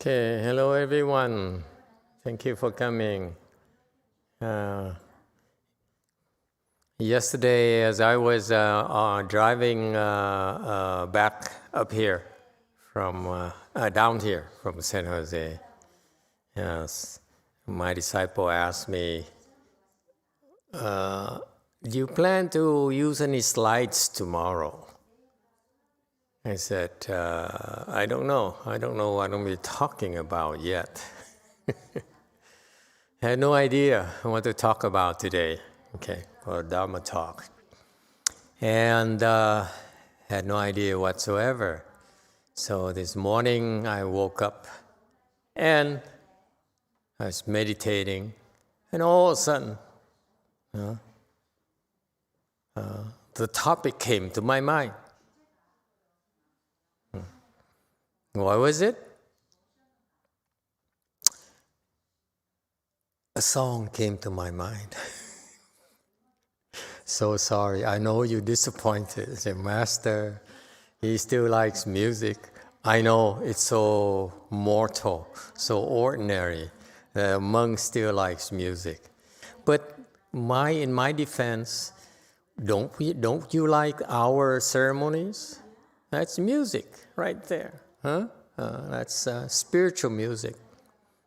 Okay, hello everyone. Thank you for coming. Yesterday, as I was driving back up here from down here from San Jose, yes, my disciple asked me, "Do you plan to use any slides tomorrow?" I said, I don't know. I don't know what I'm going to be talking about yet. I had no idea what to talk about today, for a Dharma talk. And had no idea whatsoever. So this morning I woke up and I was meditating, and all of a sudden, the topic came to my mind. What was it? A song came to my mind. So sorry, I know you're disappointed. The master, he still likes music. I know it's so mortal, so ordinary. The monk still likes music. But in my defense, don't you like our ceremonies? That's music right there. That's spiritual music.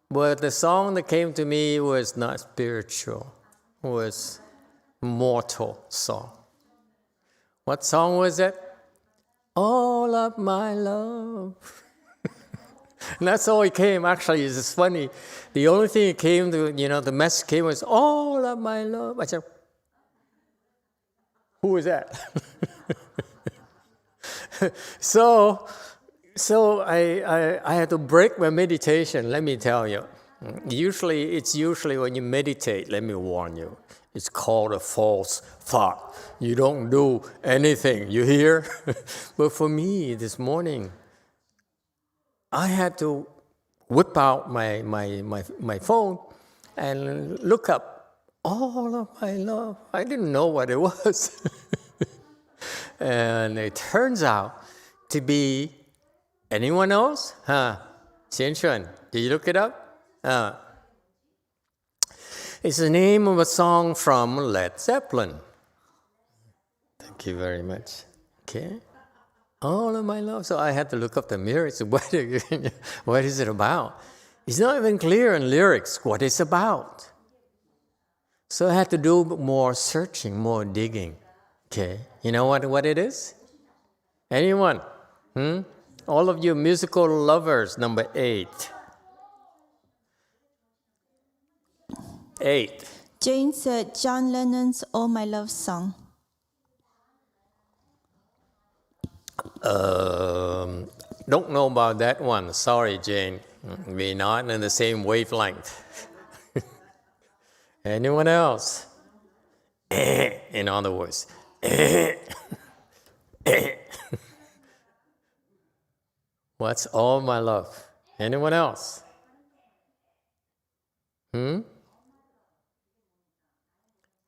But the song that came to me was not spiritual. It was mortal song. What song was it? All of my love. And that's all it came. Actually, it's just funny. The only thing it came to, the message came was, all of my love. I said, who is that? So I had to break my meditation, let me tell you. It's usually when you meditate, let me warn you, it's called a false thought. You don't do anything, you hear? But for me, this morning, I had to whip out my phone and look up all of my love. I didn't know what it was. And it turns out to be, anyone else? Xianxuan, did you look it up? It's the name of a song from Led Zeppelin. Thank you very much. Okay. All of my love. So I had to look up the lyrics. What is it about? It's not even clear in lyrics what it's about. So I had to do more searching, more digging. Okay. You know what it is? Anyone? All of you musical lovers, number 8. 8. Jane said John Lennon's All My Love song. Don't know about that one. Sorry, Jane. We're not in the same wavelength. Anyone else? In other words. What's all my love? Anyone else?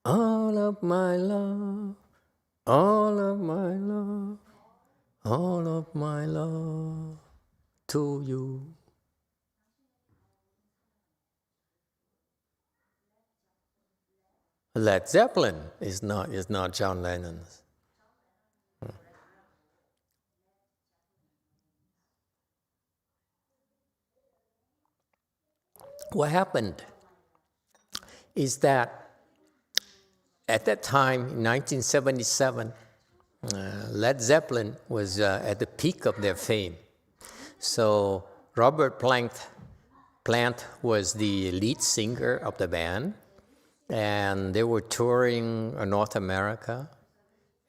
All of my love, all of my love, all of my love to you. Led Zeppelin is not John Lennon's. What happened is that at that time, in 1977, Led Zeppelin was at the peak of their fame. So Robert Plant was the lead singer of the band, and they were touring North America,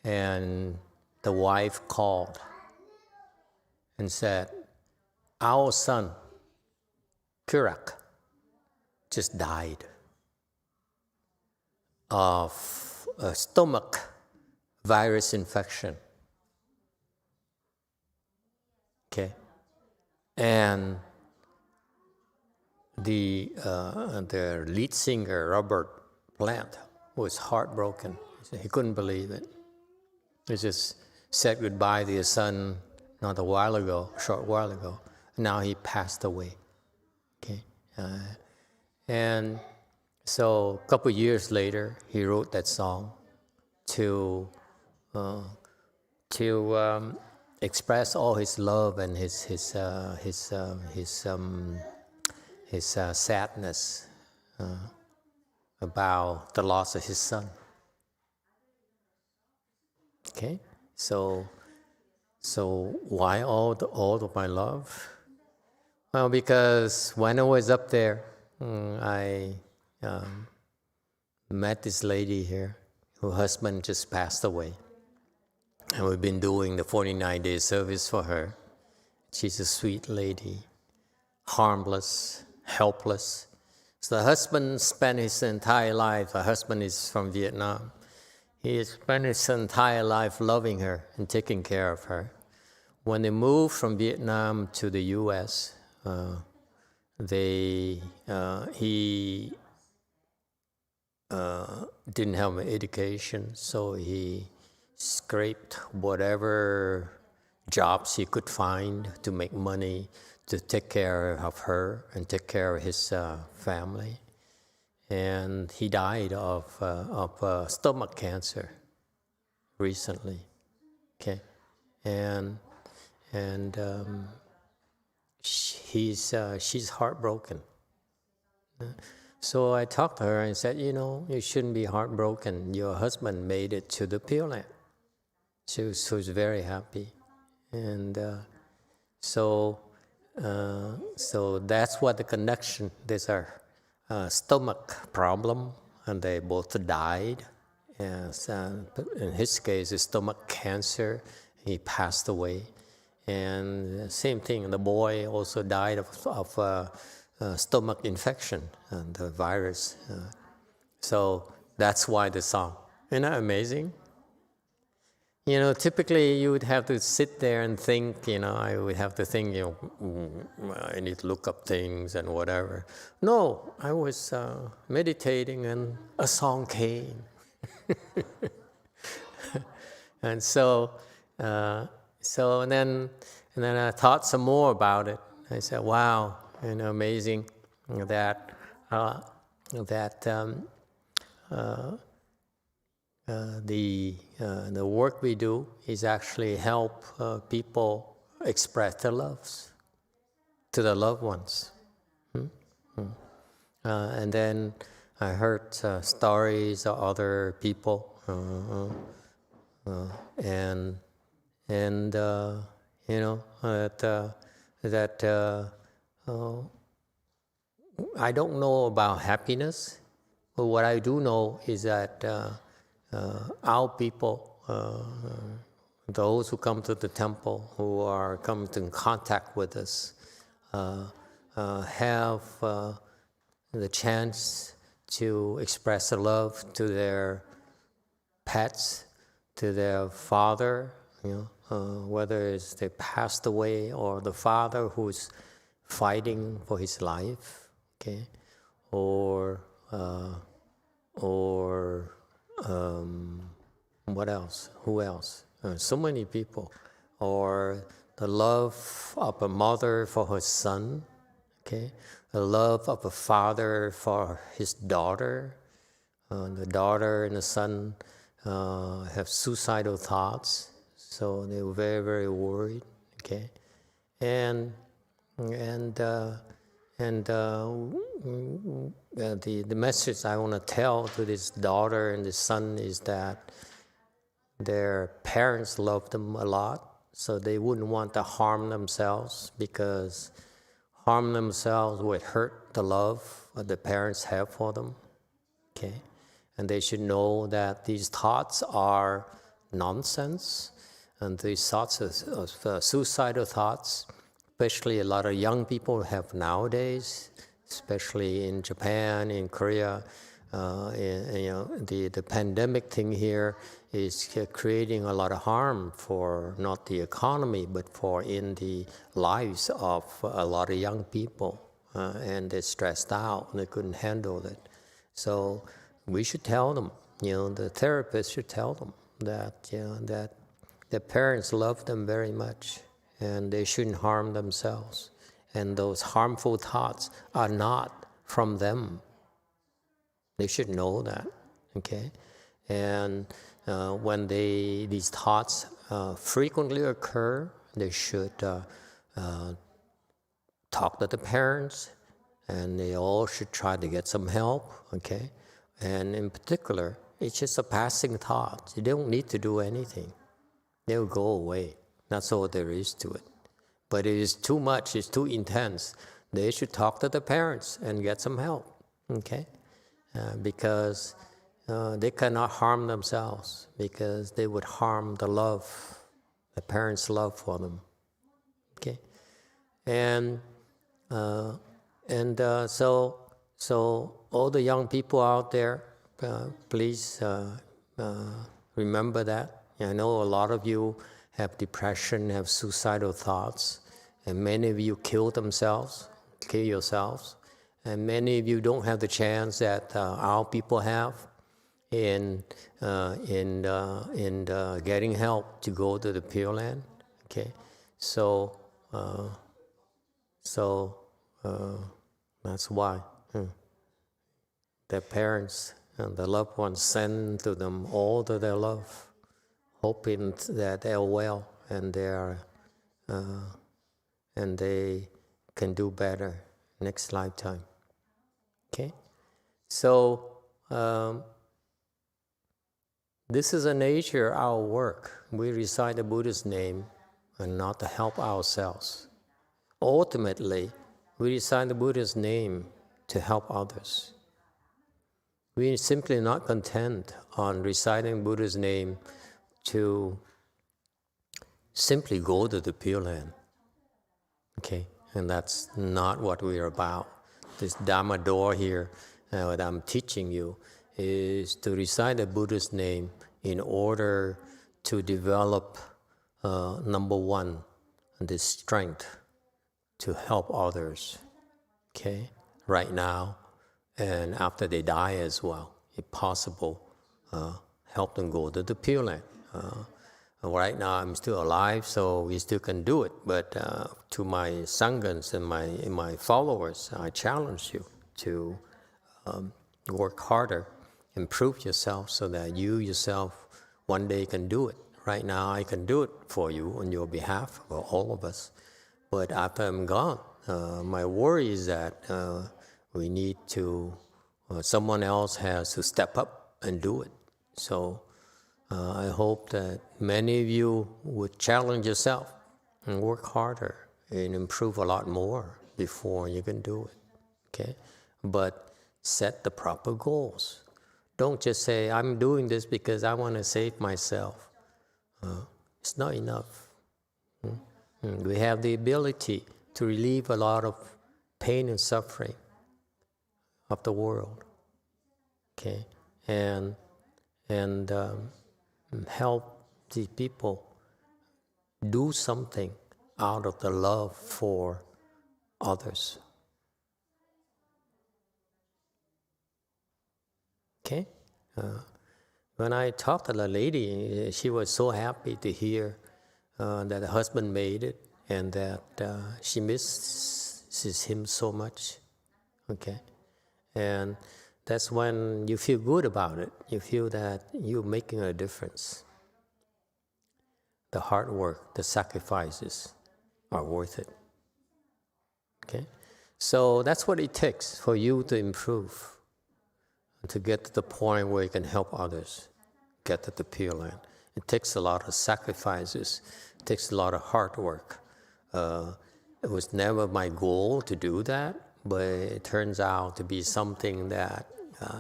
and the wife called and said, our son, Kurak, just died of a stomach virus infection. Okay, and the lead singer Robert Plant was heartbroken. He couldn't believe it. He just said goodbye to his son not a short while ago. Now he passed away. And so a couple years later, he wrote that song to express all his love and his sadness about the loss of his son. Okay, so why all of my love? Well, because when I was up there, I met this lady here, whose husband just passed away. And we've been doing the 49-day service for her. She's a sweet lady, harmless, helpless. So the husband spent his entire life, her husband is from Vietnam. He spent his entire life loving her and taking care of her. When they moved from Vietnam to the U.S., he didn't have an education, so he scraped whatever jobs he could find to make money to take care of her and take care of his family. And he died of stomach cancer recently. Okay, and she's heartbroken. So I talked to her and said, you shouldn't be heartbroken. Your husband made it to the Pureland. She was very happy. And so that's what the connection, there's a stomach problem, and they both died. And in his case, it's stomach cancer. He passed away. And same thing, the boy also died of stomach infection and the virus. So that's why the song. Isn't that amazing? Typically you would have to sit there and think, I would have to think, I need to look up things and whatever. No, I was meditating and a song came. And and then I thought some more about it. I said, wow, amazing that the work we do is actually help people express their loves to their loved ones. And then I heard stories of other people, that I don't know about happiness, but what I do know is that our people, those who come to the temple, who are come in contact with us, have the chance to express the love to their pets, to their father, whether it's they passed away or the father who's fighting for his life, okay, or what else? Who else? So many people. Or the love of a mother for her son, okay, the love of a father for his daughter. The daughter and the son have suicidal thoughts, so they were very, very worried. Okay, and the message I want to tell to this daughter and this son is that their parents love them a lot, so they wouldn't want to harm themselves, because harm themselves would hurt the love that the parents have for them. Okay, and they should know that these thoughts are nonsense, and these thoughts of suicidal thoughts, especially a lot of young people have nowadays, especially in Japan, in Korea. The pandemic thing here is creating a lot of harm for not the economy, but for in the lives of a lot of young people, and they're stressed out and they couldn't handle it. So we should tell them, the therapist should tell them that their parents love them very much, and they shouldn't harm themselves. and those harmful thoughts are not from them. They should know that, okay? And when these thoughts frequently occur, they should talk to the parents, and they all should try to get some help, okay? And in particular, it's just a passing thought. You don't need to do anything. They'll go away. That's all there is to it. But it is too much, it's too intense. They should talk to the parents and get some help, okay? Because they cannot harm themselves, because they would harm the love, the parents' love for them, okay? So all the young people out there, please remember that. I know a lot of you have depression, have suicidal thoughts, and many of you kill yourselves, and many of you don't have the chance that our people have in getting help to go to the Pureland. Okay, so that's why their parents and the loved ones send to them all of their love, hoping that they're well and they can do better next lifetime. Okay, so this is the nature of our work. We recite the Buddha's name and not to help ourselves. Ultimately, we recite the Buddha's name to help others. We are simply not content on reciting Buddha's name to simply go to the Pure Land. Okay, and that's not what we are about. This Dharma door here, what I'm teaching you, is to recite the Buddha's name in order to develop, number one, this strength to help others, okay, right now and after they die as well, if possible, help them go to the Pure Land. Right now I'm still alive, so we still can do it, but to my sanghas and my followers, I challenge you to work harder, improve yourself so that you yourself one day can do it. Right now I can do it for you on your behalf, for all of us. But after I'm gone, my worry is that we need to, someone else has to step up and do it. So I hope that many of you would challenge yourself and work harder and improve a lot more before you can do it, okay? But set the proper goals. Don't just say, I'm doing this because I want to save myself. It's not enough. We have the ability to relieve a lot of pain and suffering of the world, okay? And help the people do something out of the love for others. Okay? When I talked to the lady, she was so happy to hear that her husband made it and that she misses him so much. Okay? And that's when you feel good about it. You feel that you're making a difference. The hard work, the sacrifices are worth it. Okay? So that's what it takes for you to improve, to get to the point where you can help others get to the Pure Land. It takes a lot of sacrifices. It takes a lot of hard work. It was never my goal to do that, but it turns out to be something that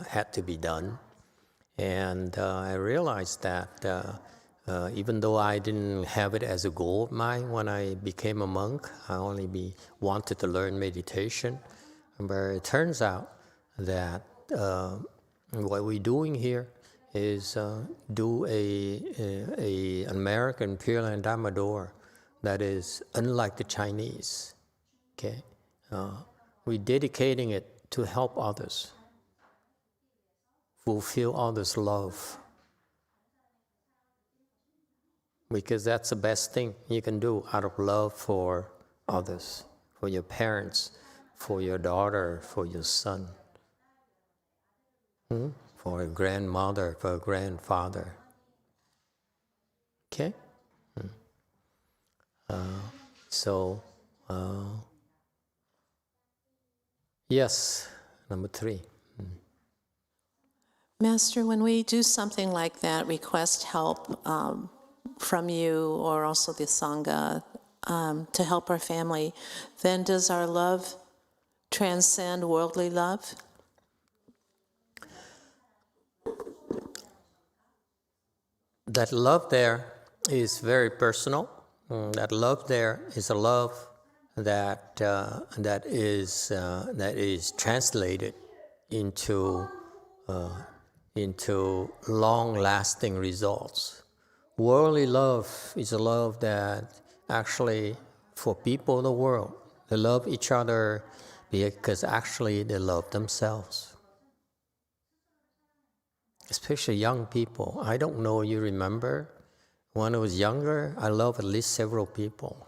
had to be done. And I realized that even though I didn't have it as a goal of mine when I became a monk, I only wanted to learn meditation. But it turns out that what we're doing here is do an American Pure Land Dharma door that is unlike the Chinese. Okay, we're dedicating it to help others, fulfill others' love, because that's the best thing you can do out of love for others, for your parents, for your daughter, for your son, for a grandmother, for a grandfather. Okay? Yes, number 3. Master, when we do something like that, request help from you or also the Sangha to help our family, then does our love transcend worldly love? That love there is very personal. That love there is a love that is translated into long-lasting results. Worldly love is a love that actually, for people in the world, they love each other because actually they love themselves. Especially young people. I don't know, you remember? When I was younger, I loved at least several people.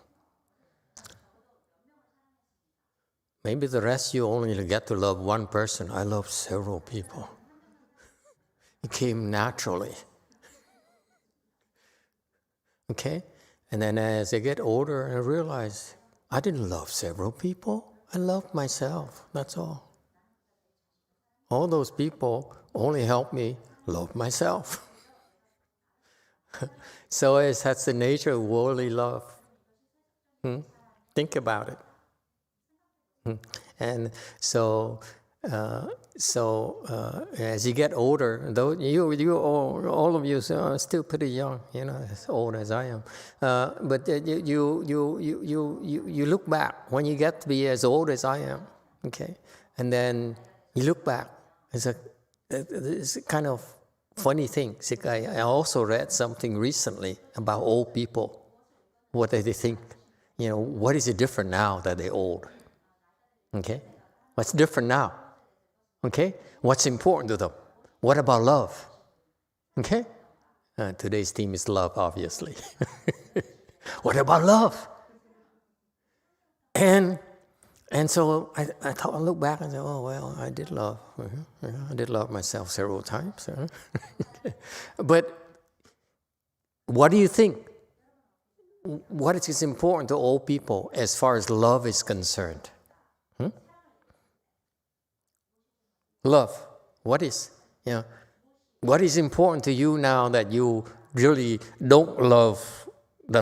Maybe the rest you only get to love one person. I love several people. It came naturally. Okay? And then as I get older, I realize I didn't love several people. I loved myself. That's all. All those people only helped me love myself. So that's the nature of worldly love. Think about it. And so as you get older, though you all of you are still pretty young, as old as I am. But you look back when you get to be as old as I am, okay, and then you look back. It's a kind of funny thing. I also read something recently about old people. What do they think? What is it different now that they're old? Okay? What's different now? Okay? What's important to them? What about love? Okay? Today's theme is love, obviously. What about love? And so I thought, I look back and say, oh, well, I did love. I did love myself several times. But what do you think? What is important to old people as far as love is concerned? Love. What is? What is important to you now that you really don't love the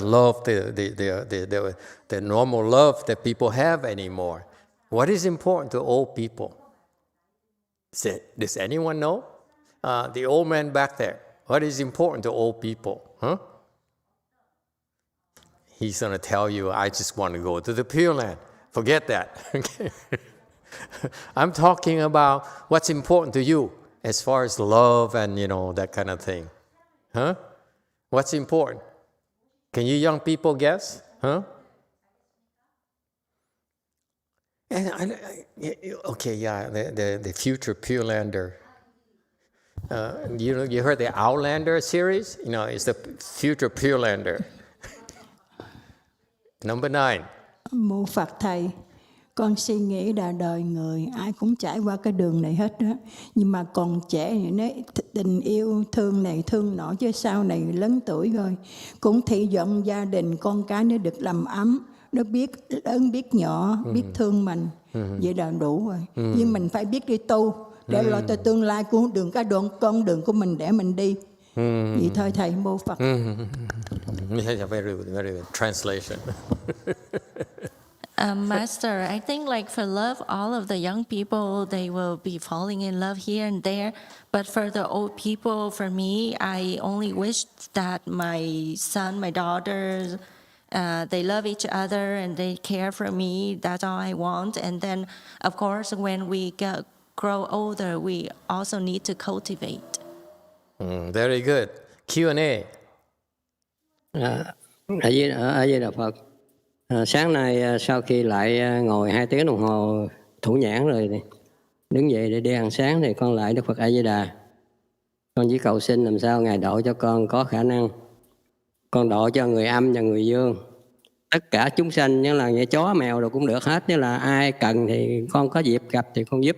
normal love that people have anymore? What is important to old people? Does anyone know? The old man back there. What is important to old people? He's going to tell you, I just want to go to the Pureland. Forget that. I'm talking about what's important to you as far as love and, that kind of thing. What's important? Can you young people guess? The future Purelander. You heard the Outlander series? It's the future Purelander. Number 9. Mô Phật Thầy, con suy nghĩ là đời người ai cũng trải qua cái đường này hết đó. Nhưng mà còn trẻ này tình yêu thương này thương nọ, chứ sau này lớn tuổi rồi cũng thị vọng gia đình con cái nó được làm ấm, nó biết lớn biết nhỏ, biết thương mình. Vậy là đủ rồi. Nhưng mình phải biết đi tu để lo cho tương lai của con đường của mình để mình đi. Vậy thôi Thầy, Mô Phật. Very good translation. Master, I think for love, all of the young people, they will be falling in love here and there. But for the old people, for me, I only wish that my son, my daughters, they love each other and they care for me. That's all I want. And then, of course, when we grow older, we also need to cultivate. Very good. Q&A. A Di Đà Phật. Sáng nay sau khi lại ngồi 2 tiếng đồng hồ thủ nhãn rồi thì đứng dậy để đi ăn sáng thì con lại Đức Phật A Di Đà. Con chỉ cầu xin làm sao Ngài độ cho con có khả năng. Con độ cho người âm và người dương. tất cả chúng sanh, như là như chó mèo rồi cũng được hết, như là ai cần thì con có dịp gặp thì con giúp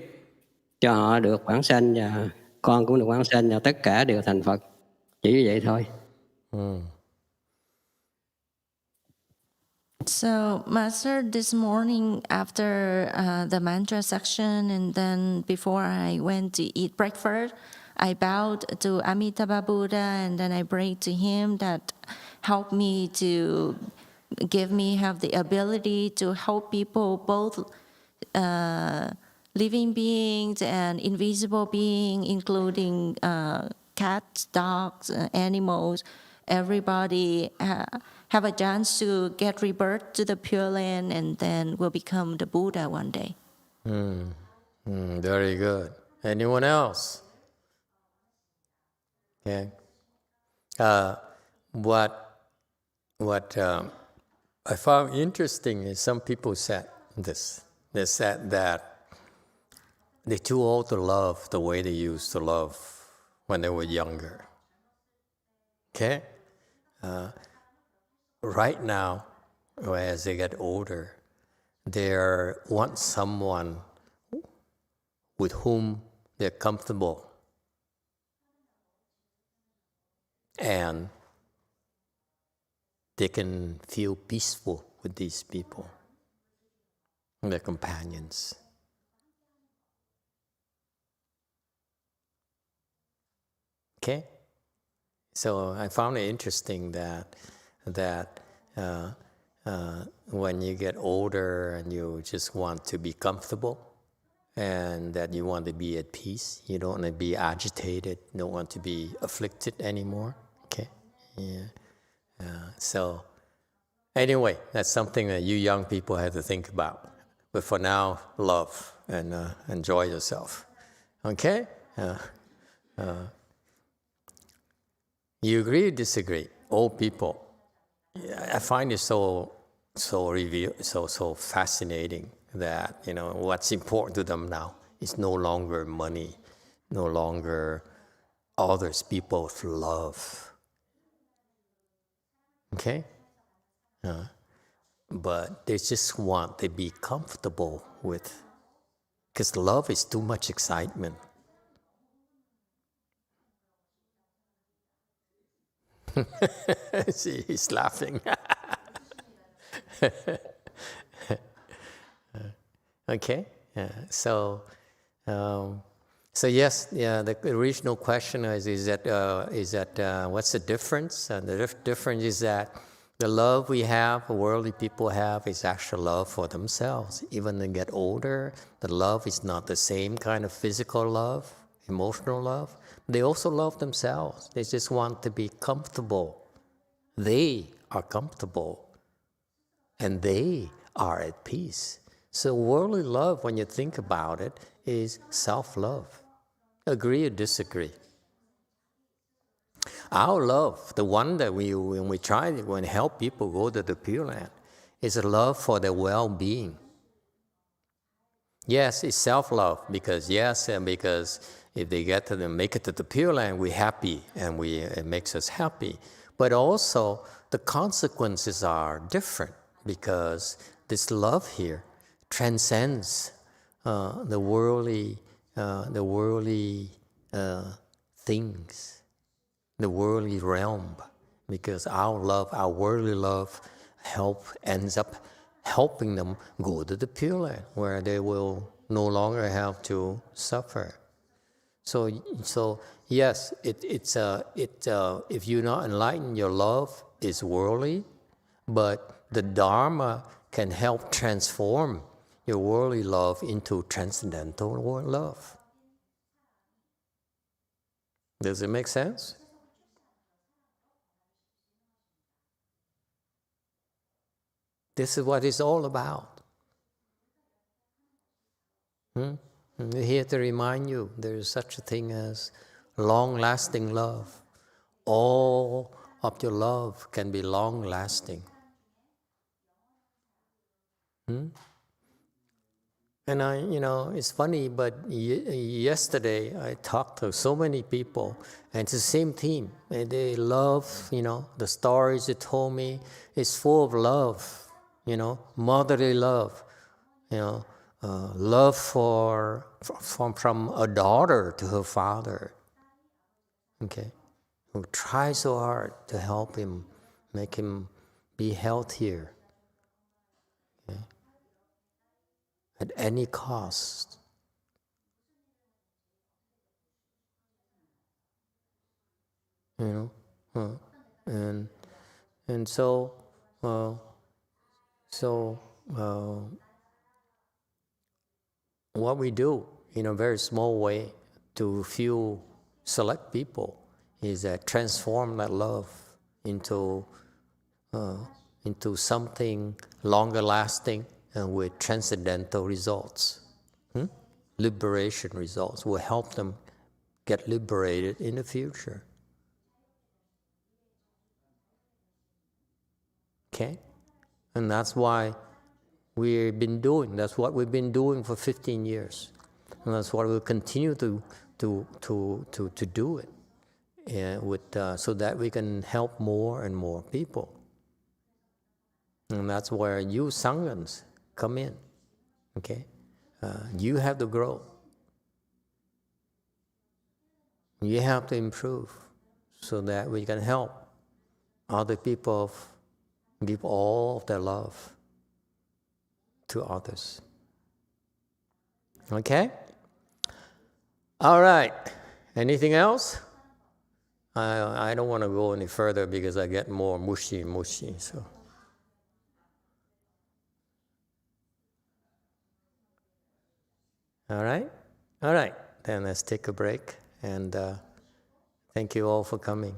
cho họ được vãng sanh, và con cũng được vãng sanh, và tất cả đều thành Phật. Chỉ như vậy thôi. So, Master, this morning after the mantra section and then before I went to eat breakfast, I bowed to Amitabha Buddha and then I prayed to him that help me to have the ability to help people, both living beings and invisible beings, including cats, dogs, animals, everybody have a chance to get rebirth to the Pure Land and then will become the Buddha one day. Very good. Anyone else? Okay. What I found interesting is some people said this. They said that they're too old to love the way they used to love when they were younger. Okay? Right now, as they get older, they want someone with whom they're comfortable and they can feel peaceful with these people, their companions. Okay? So I found it interesting that when you get older and you just want to be comfortable and that you want to be at peace, you don't want to be agitated, don't want to be afflicted anymore. Okay? Yeah. So anyway, that's something that you young people have to think about. But for now, love and enjoy yourself. Okay? You agree or disagree? Old people. I find it so fascinating that, you know, what's important to them now is no longer money, no longer others, people's love. Okay? But they just want to be comfortable with, because love is too much excitement. See, he's laughing. Okay, so yes, the original question is that what's the difference? And the difference is that the love we have, worldly people have, is actual love for themselves. Even when they get older, the love is not the same kind of physical love, emotional love. They also love themselves. They just want to be comfortable. They are comfortable and they are at peace. So worldly love, when you think about it, is self-love. Agree or disagree? Our love, the one that when we help people go to the Pure Land, is a love for their well-being. Yes, it's self-love because if they make it to the Pure Land, we're happy and it makes us happy. But also the consequences are different because this love here transcends the worldly things, the worldly realm, because our worldly love ends up helping them go to the Pure Land, where they will no longer have to suffer. So yes, if you're not enlightened, your love is worldly, but the Dharma can help transform your worldly love into transcendental love. Does it make sense? This is what it's all about. We're here to remind you there is such a thing as long-lasting love. All of your love can be long-lasting. And it's funny, but yesterday I talked to so many people, and it's the same theme. And they love, the stories they told me. It's full of love, motherly love, love from a daughter to her father. Okay, who tries so hard to help him, make him be healthier. Okay? At any cost. And so what we do in a very small way to few select people is transform that love into something longer lasting and with transcendental results. Liberation results will help them get liberated in the future. Okay? And that's why we've been doing. That's what we've been doing for 15 years. And that's what we'll continue to do it. So that we can help more and more people. And that's where you Sanghas come in. Okay? You have to grow. You have to improve so that we can help other people give all of their love to others. Okay? All right. Anything else? I don't want to go any further because I get more mushy. So. All right? All right. Then let's take a break. And thank you all for coming.